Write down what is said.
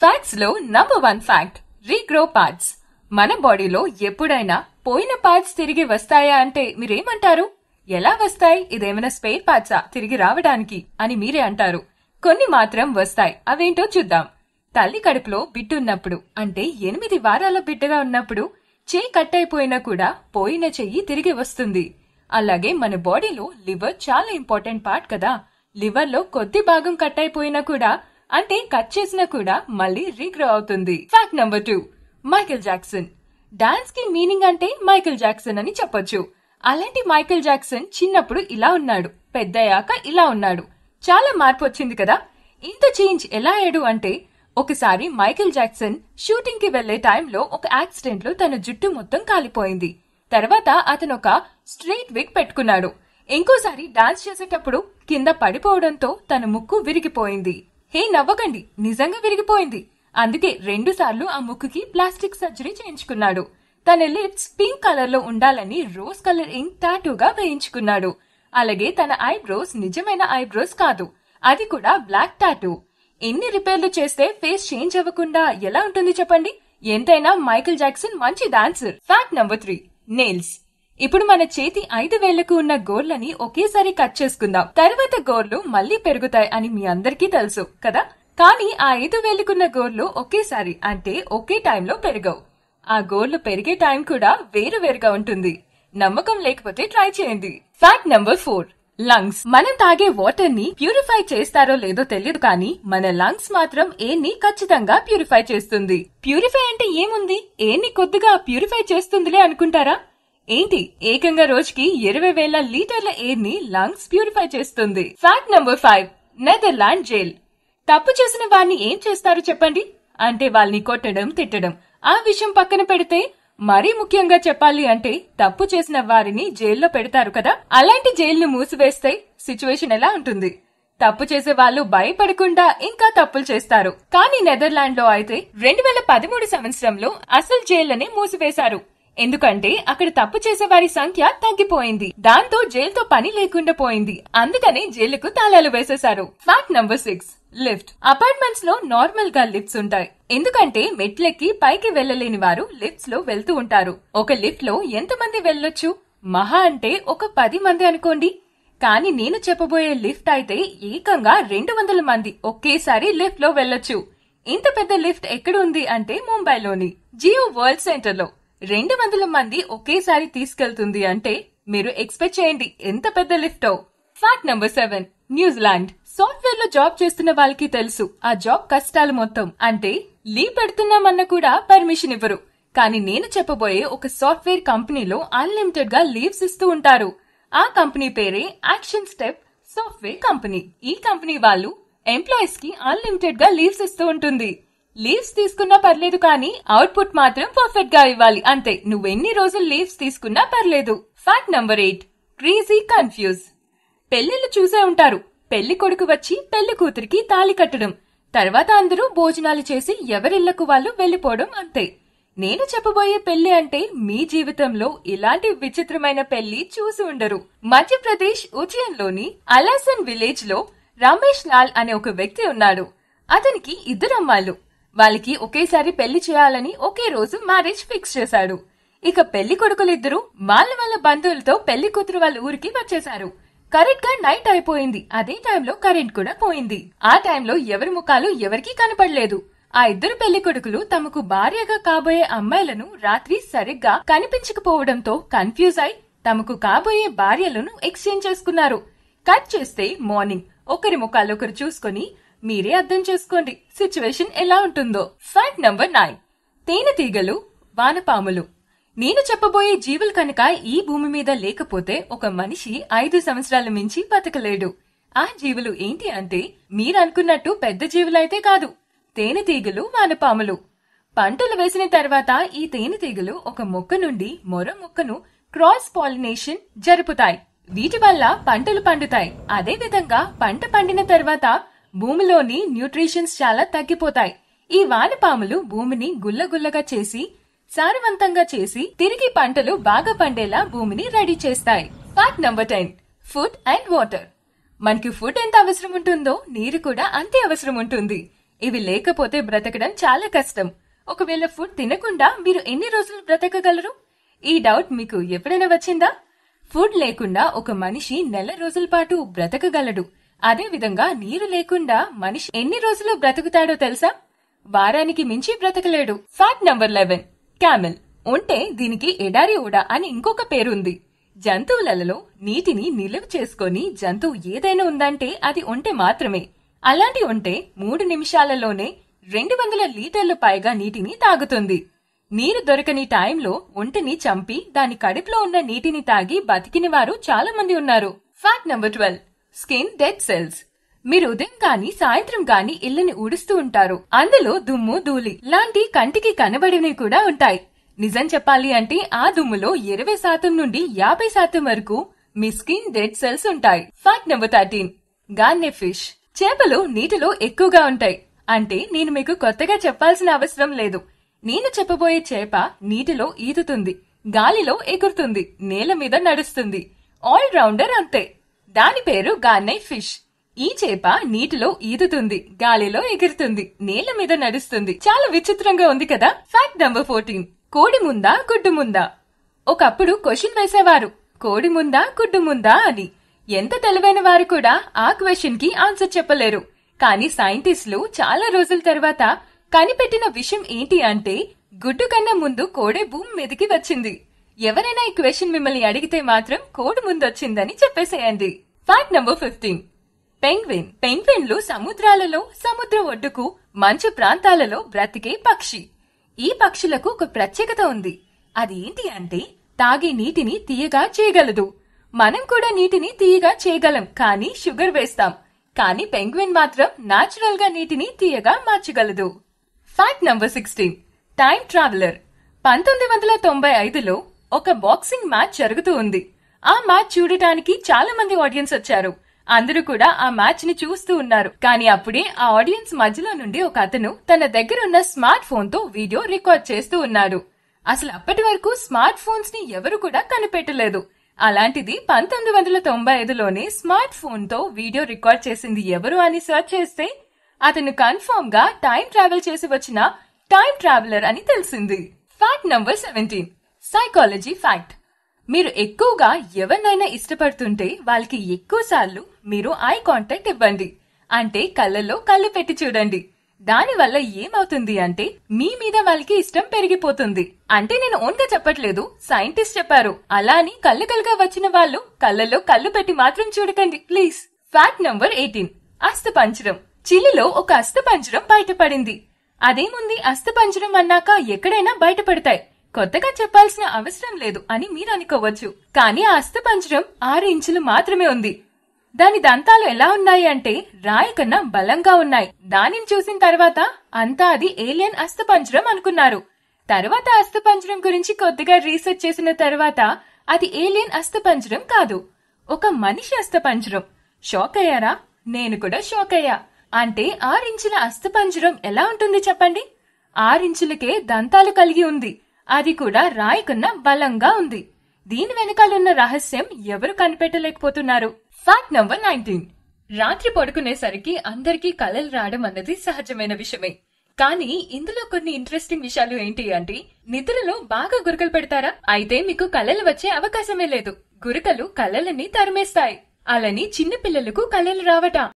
Facts లో number 1 fact, regrow parts. మన బాడీలో ఎప్పుడైనా పోయిన పార్ట్స్ తిరిగి వస్తాయా అంటే మీరేమంటారు? ఎలా వస్తాయి? ఇదేమైనా స్పేర్ పార్ట్సా తిరిగి రావడానికి అని మీరే అంటారు. కొన్ని మాత్రం వస్తాయి. అవేంటో చూద్దాం. తల్లి కడుపులో బిడ్డున్నప్పుడు, అంటే 8 వారాల బిడ్డగా ఉన్నప్పుడు చెయ్యి కట్ అయిపోయినా కూడా పోయిన చెయ్యి తిరిగి వస్తుంది. అలాగే మన బాడీలో లివర్ చాలా ఇంపార్టెంట్ పార్ట్ కదా. లివర్ లో కొద్ది భాగం కట్ అయిపోయినా కూడా, అంటే కట్ చేసినా కూడా మళ్ళీ రీగ్రో అవుతుంది. Fact number 2, Michael Jackson. Dance కి మీనింగ్ అంటే మైకేల్ జాక్సన్ అని చెప్పొచ్చు. అలాంటి మైకేల్ జాక్సన్ చిన్నప్పుడు ఇలా ఉన్నాడు, పెద్దయ్యాక ఇలా ఉన్నాడు. చాలా మార్పు వచ్చింది కదా. ఇంత చేంజ్ ఎలా అయ్యాడు అంటే, ఒకసారి మైకేల్ జాక్సన్ షూటింగ్ కి వెళ్లే టైంలో ఒక యాక్సిడెంట్ లో తన జుట్టు మొత్తం కాలిపోయింది. తర్వాత అతను ఒక స్ట్రెయిట్ విగ్ పెట్టుకున్నాడు. ఇంకోసారి డాన్స్ చేసేటప్పుడు కింద పడిపోవడంతో తన ముక్కు విరిగిపోయింది. హే నవ్వకండి, నిజంగా విరిగిపోయింది. అందుకే 2 సార్లు ఆ ముక్కుకి ప్లాస్టిక్ సర్జరీ చేయించుకున్నాడు. తన లిప్స్ పింక్ కలర్ లో ఉండాలని రోజ్ కలర్ ఇంక్ టాటూగా వేయించుకున్నాడు. అలాగే తన ఐబ్రోస్ నిజమైన ఐబ్రోస్ కాదు, అది కూడా బ్లాక్ టాటూ. ఎన్ని రిపేర్లు చేస్తే ఫేస్ చేంజ్ అవ్వకుండా ఎలా ఉంటుంది చెప్పండి. ఎంతైనా మైకేల్ జాక్సన్ మంచి డాన్సర్. Fact number 3, nails. ఇప్పుడు మన చేతి 5 వేళ్లకు ఉన్న గోర్లని ఒకేసారి కట్ చేసుకుందాం. తర్వాత గోర్లు మళ్లీ పెరుగుతాయి అని మీ అందరికీ తెలుసు కదా. కానీ ఆ 5 వేళ్లకున్న గోర్లు ఒకేసారి, అంటే ఒకే టైంలో పెరగవు. ఆ గోర్లు పెరిగే టైం కూడా వేరువేరుగా ఉంటుంది. నమ్మకం లేకపోతే ట్రై చేయండి. Fact number 4, lungs. మనం తాగే వాటర్ ని ప్యూరిఫై చేస్తారో లేదో తెలియదు కానీ మన లంగ్స్ మాత్రం ఎయిర్ ని ఖచ్చితంగా ప్యూరిఫై చేస్తుంది. ప్యూరిఫై అంటే ఏముంది, ఎయిర్ ని కొద్దిగా ప్యూరిఫై చేస్తుందిలే అనుకుంటారా? ఏంటి, ఏకంగా రోజుకి 20,000 లీటర్ల ఎయిర్ ని లంగ్స్ ప్యూరిఫై చేస్తుంది. Fact number 5, Netherland jail. తప్పు చేసిన వారిని ఏం చేస్తారు చెప్పండి? అంటే వాళ్ళని కొట్టడం, తిట్టడం. ఆ విషయం పక్కన పెడితే మరీ ముఖ్యంగా చెప్పాలి అంటే తప్పు చేసిన వారిని జైల్లో పెడతారు కదా. అలాంటి జైలును మూసివేస్తే సిచ్యువేషన్ ఎలా ఉంటుంది? తప్పు చేసే వాళ్ళు భయపడకుండా ఇంకా తప్పులు చేస్తారు. కానీ నెదర్లాండ్ లో అయితే 2013 సంవత్సరంలో అసలు జైళ్లనే మూసివేశారు. ఎందుకంటే అక్కడ తప్పు చేసే వారి సంఖ్య తగ్గిపోయింది. దాంతో జైలుతో పని లేకుండా పోయింది. అందుకనే జైలుకు తాళాలు వేసేశారు. Fact number 6, lift. అపార్ట్మెంట్స్ లో నార్మల్ గా లిఫ్ట్స్ ఉంటాయి. ఎందుకంటే మెట్లెక్కి పైకి వెళ్లలేని వారు లిఫ్ట్స్ లో వెళ్తూ ఉంటారు. ఒక లిఫ్ట్ లో ఎంతమంది వెళ్ళొచ్చు? మహా అంటే ఒక 10 మంది అనుకోండి. కానీ నేను చెప్పబోయే లిఫ్ట్ అయితే ఏకంగా 200 మంది ఒకేసారి లిఫ్ట్ లో వెళ్ళొచ్చు. ఇంత పెద్ద లిఫ్ట్ ఎక్కడ ఉంది అంటే ముంబైలోని జియో వరల్డ్ సెంటర్ లో 200 మంది ఒకేసారి తీసుకెళ్తుంది అంటే మీరు ఎక్స్పెక్ట్ చేయండి ఎంత పెద్ద లిఫ్టో. Fact number 7, New Zealand. సాఫ్ట్వేర్ లో జాబ్ చేస్తున్న వాళ్ళకి తెలుసు ఆ జాబ్ కష్టాలు మొత్తం. అంటే లీవ్ పెడుతున్నామన్నా కూడా పర్మిషన్ ఇవ్వరు. కానీ నేను చెప్పబోయే ఒక సాఫ్ట్వేర్ కంపెనీలో అన్లిమిటెడ్ గా లీవ్స్ ఇస్తూ ఉంటారు. ఆ కంపెనీ పేరే యాక్షన్ స్టెప్ సాఫ్ట్వేర్ కంపెనీ. ఈ కంపెనీ వాళ్ళు ఎంప్లాయీస్ కి అన్లిమిటెడ్ గా లీవ్స్ ఇస్తూ ఉంటుంది. లీవ్స్ తీసుకున్నా పర్లేదు కానీ అవుట్పుట్ మాత్రం పర్ఫెక్ట్ గా ఇవ్వాలి. అంతే, నువ్వెన్ని రోజులు లీవ్స్ తీసుకున్నా పర్లేదు. Fact number 8, crazy confuse. పెళ్లిళ్లు చూసే ఉంటారు. పెళ్లి కొడుకు వచ్చి పెళ్లి కూతురికి తాళి కట్టడం, తర్వాత అందరూ భోజనాలు చేసి ఎవరిళ్లకు వాళ్ళు వెళ్లిపోవడం, అంతే. నేను చెప్పబోయే పెళ్లి అంటే మీ జీవితంలో ఇలాంటి విచిత్రమైన పెళ్లి చూసి ఉండరు. మధ్యప్రదేశ్ ఉజ్జయిన్లోని అలాసన్ విలేజ్ లో రమేష్ లాల్ అనే ఒక వ్యక్తి ఉన్నాడు. అతనికి 2 అమ్మాయిలు. వాళ్ళకి ఒకేసారి పెళ్లి చేయాలని ఒకే రోజు మ్యారేజ్ ఫిక్స్ చేశాడు. ఇక పెళ్లి కొడుకులిద్దరూ వాళ్ళ బంధువులతో పెళ్లి కూతురు వాళ్ళ ఊరికి వచ్చేశారు. కరెక్ట్ గా నైట్ అయిపోయింది. అదే టైంలో కరెంట్ కూడా పోయింది. ఆ టైంలో ఎవరి ముఖాలు ఎవరికీ కనపడలేదు. ఆ 2 పెళ్లి కొడుకులు తమకు భార్యగా కాబోయే అమ్మాయిలను రాత్రి సరిగ్గా కనిపించకపోవడంతో కన్ఫ్యూజ్ అయి తమకు కాబోయే భార్యలను ఎక్స్చేంజ్ చేసుకున్నారు. కట్ చేస్తే మార్నింగ్ ఒకరి ముఖాలు ఒకరు చూసుకుని మీరే అర్థం చేసుకోండి సిచ్యువేషన్ ఎలా ఉంటుందో. ఫ్యాక్ట్ నంబర్ 9, తేనెటీగలు, వానపాములు. నేను చెప్పబోయే జీవులు కనుక ఈ భూమి మీద లేకపోతే ఒక మనిషి 5 సంవత్సరాల మించి బతకలేడు. ఆ జీవులు ఏంటి అంటే మీరనుకున్నట్టు పెద్ద జీవులైతే కాదు, తేనెటీగలు, వానపాములు. పంటలు వేసిన తర్వాత ఈ తేనెటీగలు ఒక మొక్క నుండి మరో మొక్కను క్రాస్ పాలినేషన్ జరుపుతాయి. వీటి వల్ల పంటలు పండుతాయి. అదే విధంగా పంట పండిన తర్వాత భూమిలోని న్యూట్రిషన్స్ చాలా తగ్గిపోతాయి. ఈ వానపాములు భూమిని గుల్లగుల్లగా చేసి సారవంతంగా చేసి తిరిగి పంటలు బాగా పండేలా భూమిని రెడీ చేస్తాయి. Fact number 10, food and water. మనకి ఫుడ్ ఎంత అవసరం ఉంటుందో నీరు కూడా అంతే అవసరం ఉంటుంది. ఇవి లేకపోతే బ్రతకడం చాలా కష్టం. ఒకవేళ ఫుడ్ తినకుండా మీరు ఎన్ని రోజులు బ్రతకగలరు? ఈ డౌట్ మీకు ఎప్పుడైనా వచ్చిందా? ఫుడ్ లేకుండా ఒక మనిషి నెల రోజుల పాటు బ్రతకగలడు. అదే విధంగా నీరు లేకుండా మనిషి ఎన్ని రోజులు బ్రతుకుతాడో తెలుసా? వారానికి మించి బ్రతకలేడు. Fact number 11. క్యామెల్. ఉంటే దీనికి ఎడారి ఓడ అని ఇంకొక పేరుంది. జంతువులలో నీటిని నిలువ చేసుకుని జంతువు ఏదైనా ఉందంటే అది ఒంటె మాత్రమే. అలాంటి ఒంటె 3 నిమిషాలలోనే 200 లీటర్లు పైగా నీటిని తాగుతుంది. నీరు దొరకని టైంలో ఒంటెని చంపి దాని కడుపులో ఉన్న నీటిని తాగి బతికిన వారు చాలా మంది ఉన్నారు. Fact number 12. Skin dead cells. మీరు ఉదయం గాని సాయంత్రం గాని ఇల్లుని ఊడుస్తూ ఉంటారు. అందులో దుమ్ము ధూళి లాంటి కంటికి కనబడినవి కూడా ఉంటాయి. నిజం చెప్పాలి అంటే ఆ దుమ్ములో 20% నుండి 50% వరకు మీ స్కిన్ డెడ్ సెల్స్ ఉంటాయి. Fact number 13. గార్నే ఫిష్. చేపలు నీటిలో ఎక్కువగా ఉంటాయి. అంటే నేను మీకు కొత్తగా చెప్పాల్సిన అవసరం లేదు. నేను చెప్పబోయే చేప నీటిలో ఈదుతుంది, గాలిలో ఎగురుతుంది, నేల మీద నడుస్తుంది. ఆల్ రౌండర్ అంతే. దాని పేరు గార్నే ఫిష్. ఈ చేప నీటిలో ఈదుతుంది, గాలిలో ఎగురుతుంది, నేల మీద నడుస్తుంది. చాలా విచిత్రంగా ఉంది కదా. Fact number 14. కోడి ముందా గుడ్డు ముందా. ఒకప్పుడు క్వశ్చన్ వేసేవారు, కోడి ముందా గుడ్డు ముందా అని. ఎంత తెలివైన వారు కూడా ఆ క్వశ్చన్ కి ఆన్సర్ చెప్పలేరు. కానీ సైంటిస్టులు చాలా రోజుల తర్వాత కనిపెట్టిన విషయం ఏంటి అంటే గుడ్డు కన్నా ముందు కోడే భూమి మీదకి వచ్చింది. ఎవరైనా ఈ క్వశ్చన్ మిమ్మల్ని అడిగితే మాత్రం కోడి ముందొచ్చిందని చెప్పేసేయండి. Fact number 15. పెంగ్విన్. పెంగ్విన్లు సముద్రాలలో, సముద్ర ఒడ్డుకు, మంచు ప్రాంతాలలో బ్రతికే పక్షి. ఈ పక్షులకు ఒక ప్రత్యేకత ఉంది. అది ఏంటి అంటే తాగే నీటిని తీయగా చేయగలదు. మనం కూడా నీటిని తీయగా చేయగలం, కానీ షుగర్ వేస్తాం. కానీ పెంగ్విన్ మాత్రం నాచురల్ గా నీటిని తీయగా మార్చగలదు. Fact number 16. Time traveller. 1995లో ఒక బాక్సింగ్ మ్యాచ్ జరుగుతూ ఉంది. ఆ మ్యాచ్ చూడటానికి చాలా మంది ఆడియన్స్ వచ్చారు. అందరూ కూడా ఆ మ్యాచ్ ని చూస్తూ ఉన్నారు. కానీ అప్పుడే ఆ ఆడియన్స్ మధ్యలో నుండి ఒక అతను తన దగ్గర ఉన్న స్మార్ట్ ఫోన్ తో వీడియో రికార్డ్ చేస్తూ ఉన్నాడు. అసలు అప్పటి వరకు స్మార్ట్ ఫోన్స్ ని ఎవరు కూడా కనిపెట్టలేదు. అలాంటిది 1995లోనే స్మార్ట్ ఫోన్ తో వీడియో రికార్డ్ చేసింది ఎవరు అని సెర్చ్ చేస్తే అతను కన్ఫర్మ్ గా టైం ట్రావెల్ చేసి వచ్చిన టైం ట్రావెలర్ అని తెలిసింది. Fact number 17. Psychology fact. మీరు ఎక్కువగా ఎవరినైనా ఇష్టపడుతుంటే వాళ్ళకి ఎక్కువ సార్లు మీరు ఐ కాంటాక్ట్ ఇవ్వండి. అంటే కళ్ళల్లో కళ్ళు పెట్టి చూడండి. దాని వల్ల ఏమవుతుంది అంటే మీ మీద వాళ్ళకి ఇష్టం పెరిగిపోతుంది. అంటే నేను ఓన్ గా చెప్పట్లేదు, సైంటిస్ట్ చెప్పారు. అలా అని కళ్ళుగా వచ్చిన వాళ్ళు కళ్ళల్లో కళ్ళు పెట్టి మాత్రం చూడకండి ప్లీజ్. Fact number 18. అస్థిపంజరం. చిలీలో ఒక అస్థిపంజరం బయటపడింది. అదేముంది, అస్థిపంజరం అన్నాక ఎక్కడైనా బయటపడతాయి, కొత్తగా చెప్పాల్సిన అవసరం లేదు అని మీరు అనుకోవచ్చు. కానీ ఆ అస్థిపంజరం 6 ఇంచులు మాత్రమే ఉంది. దాని దంతాలు ఎలా ఉన్నాయి అంటే రాయి కన్నా బలంగా ఉన్నాయి. దానిని చూసిన తర్వాత అంతా అది ఏలియన్ అస్థిపంజరం అనుకున్నారు. తర్వాత అస్థిపంజరం గురించి కొద్దిగా రీసెర్చ్ చేసిన తర్వాత అది ఏలియన్ అస్థిపంజరం కాదు, ఒక మనిషి అస్థిపంజరం. షాక్ అయ్యారా? నేను కూడా షాక్ అయ్యా. అంటే 6 ఇంచుల అస్థిపంజరం ఎలా ఉంటుంది చెప్పండి? 6 ఇంచులకే దంతాలు కలిగి ఉంది, అది కూడా రాయి కన్నా బలంగా ఉంది. దీని వెనకాలన్న రహస్యం ఎవరు కనిపెట్టలేకపోతున్నారు. Fact number 19. రాత్రి పడుకునేసరికి అందరికీ కలలు రావడం అన్నది సహజమైన విషయమే. కానీ ఇందులో కొన్ని ఇంట్రెస్టింగ్ విషయాలు ఏంటి అంటే నిద్రలో బాగా గురకలు పెడతారా? అయితే మీకు కలలు వచ్చే అవకాశమే లేదు. గురకలు కలలని తరిమేస్తాయి. అలాని చిన్న పిల్లలకు కలలు రావట